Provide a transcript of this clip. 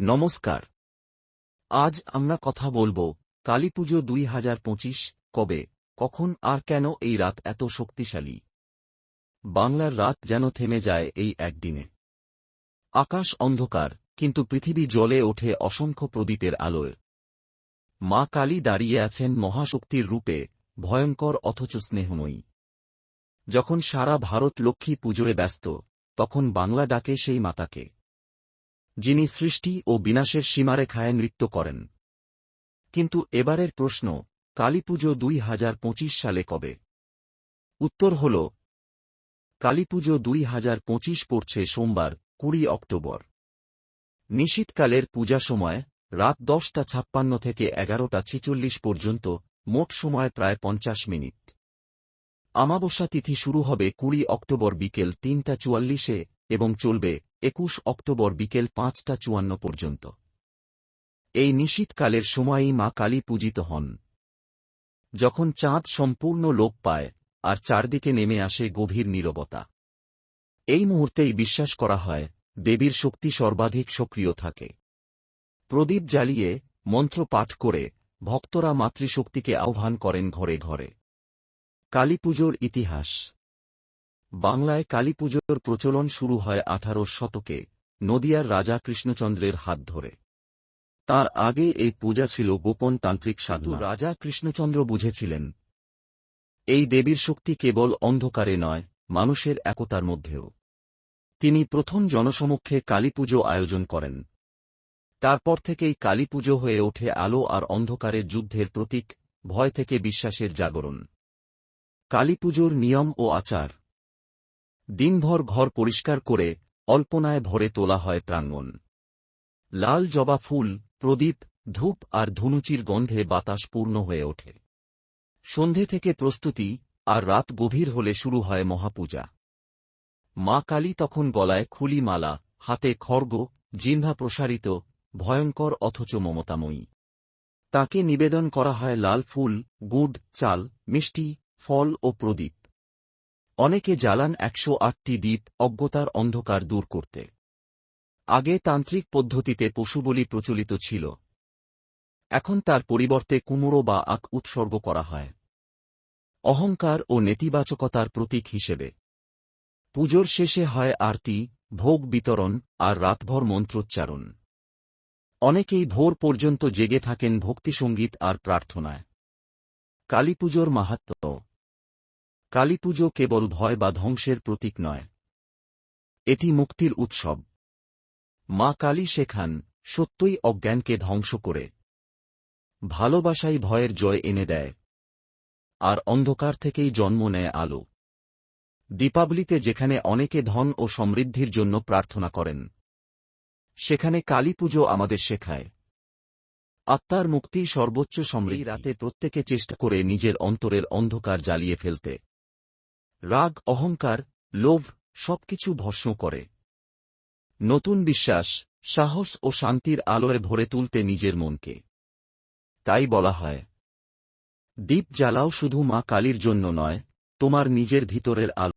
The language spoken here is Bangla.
নমস্কার। আজ আমরা কথা বলবো কালীপুজো 2025 কবে, কখন আর কেন এই রাত এত শক্তিশালী। বাংলার রাত যেন থেমে যায় এই একদিনে। আকাশ অন্ধকার, কিন্তু পৃথিবী জ্বলে ওঠে অসংখ্য প্রদীপের আলোয়। মা কালী দাঁড়িয়ে আছেন মহাশক্তির রূপে, ভয়ঙ্কর অথচ স্নেহময়ী। যখন সারা ভারত লক্ষ্মী পুজোয় ব্যস্ত, তখন বাংলা ডাকে সেই মাতাকে, যিনি সৃষ্টি ও বিনাশের সীমারেখায় নৃত্য করেন। কিন্তু এবারের প্রশ্ন, কালীপুজো 2025 সালে কবে? উত্তর হল, কালীপুজো 2025 পড়ছে সোমবার 20 অক্টোবর। নিশীথকালের পূজা সময় রাত 10:56 থেকে 11:46 পর্যন্ত, মোট সময় প্রায় 50 মিনিট। আমাবস্যা তিথি শুরু হবে 20 অক্টোবর বিকেল 3:44 এবং চলবে 21 অক্টোবর বিকেল 5:54 পর্যন্ত। এই নিশীথকালের সময়ই মা কালী পূজিত হন। যখন চাঁদ সম্পূর্ণ লোপ পায় আর চারদিকে নেমে আসে গভীর নীরবতা, এই মুহূর্তেই বিশ্বাস করা হয় দেবীর শক্তি সর্বাধিক সক্রিয় থাকে। প্রদীপ জ্বালিয়ে, মন্ত্র পাঠ করে ভক্তরা মাতৃশক্তিকে আহ্বান করেন ঘরে ঘরে। কালীপুজোর ইতিহাস। বাংলায় কালীপুজোর প্রচলন শুরু হয় 18 শতকে, নদিয়ার রাজা কৃষ্ণচন্দ্রের হাত ধরে। তার আগে এই পূজা ছিল গোপন তান্ত্রিক সাধু। রাজা কৃষ্ণচন্দ্র বুঝেছিলেন, এই দেবীর শক্তি কেবল অন্ধকারে নয়, মানুষের একতার মধ্যেও। তিনি প্রথম জনসমক্ষে কালীপুজো আয়োজন করেন। তারপর থেকেই কালীপুজো হয়ে ওঠে আলো আর অন্ধকারের যুদ্ধের প্রতীক, ভয় থেকে বিশ্বাসের জাগরণ। কালীপুজোর নিয়ম ও আচার। দিনভর ঘর পরিষ্কার করে অল্পনায় ভরে তোলা হয় প্রাঙ্গণ। লাল জবা ফুল, প্রদীপ, ধূপ আর ধুনুচির গন্ধে বাতাস পূর্ণ হয়ে ওঠে। সন্ধে থেকে প্রস্তুতি, আর রাত গভীর হলে শুরু হয় মহাপূজা। মা কালী তখন গলায় খুলি মালা, হাতে খড়গ, জিহ্বা প্রসারিত, ভয়ঙ্কর অথচ মমতাময়ী। তাকে নিবেদন করা হয় লাল ফুল, গুড়, চাল, মিষ্টি, ফল ও প্রদীপ। অনেকে জ্বালান 108টি দ্বীপ অজ্ঞতার অন্ধকার দূর করতে। আগে তান্ত্রিক পদ্ধতিতে পশুবলি প্রচলিত ছিল। এখন তার পরিবর্তে কুমড়ো বা আখ উৎসর্গ করা হয়, অহংকার ও নেতিবাচকতার প্রতীক হিসেবে। পুজোর শেষে হয় আরতি, ভোগ বিতরণ আর রাতভর মন্ত্রোচ্চারণ। অনেকেই ভোর পর্যন্ত জেগে থাকেন ভক্তিসঙ্গীত আর প্রার্থনায়। কালীপুজোর মাহাত্ম্য। কালীপুজো কেবল ভয় বা ধ্বংসের প্রতীক নয়, এটি মুক্তির উৎসব। মা কালী শেখান, সত্যই অজ্ঞানকে ধ্বংস করে, ভালোবাসাই ভয়ের জয় এনে দেয়, আর অন্ধকার থেকেই জন্ম নেয় আলো। দীপাবলিতে যেখানে অনেকে ধন ও সমৃদ্ধির জন্য প্রার্থনা করেন, সেখানে কালীপুজো আমাদের শেখায় আত্মার মুক্তি সর্বোচ্চ সমৃদ্ধি। রাতে প্রত্যেকে চেষ্টা করে নিজের অন্তরের অন্ধকার জ্বালিয়ে ফেলতে। রাগ, অহংকার, লোভ সবকিছু ভস্ম করে নতুন বিশ্বাস, সাহস ও শান্তির আলোয় ভরে তুলতে নিজের মনকে। তাই বলা হয়, দীপ জ্বালাও শুধু মা কালীর জন্য নয়, তোমার নিজের ভিতরের আলো।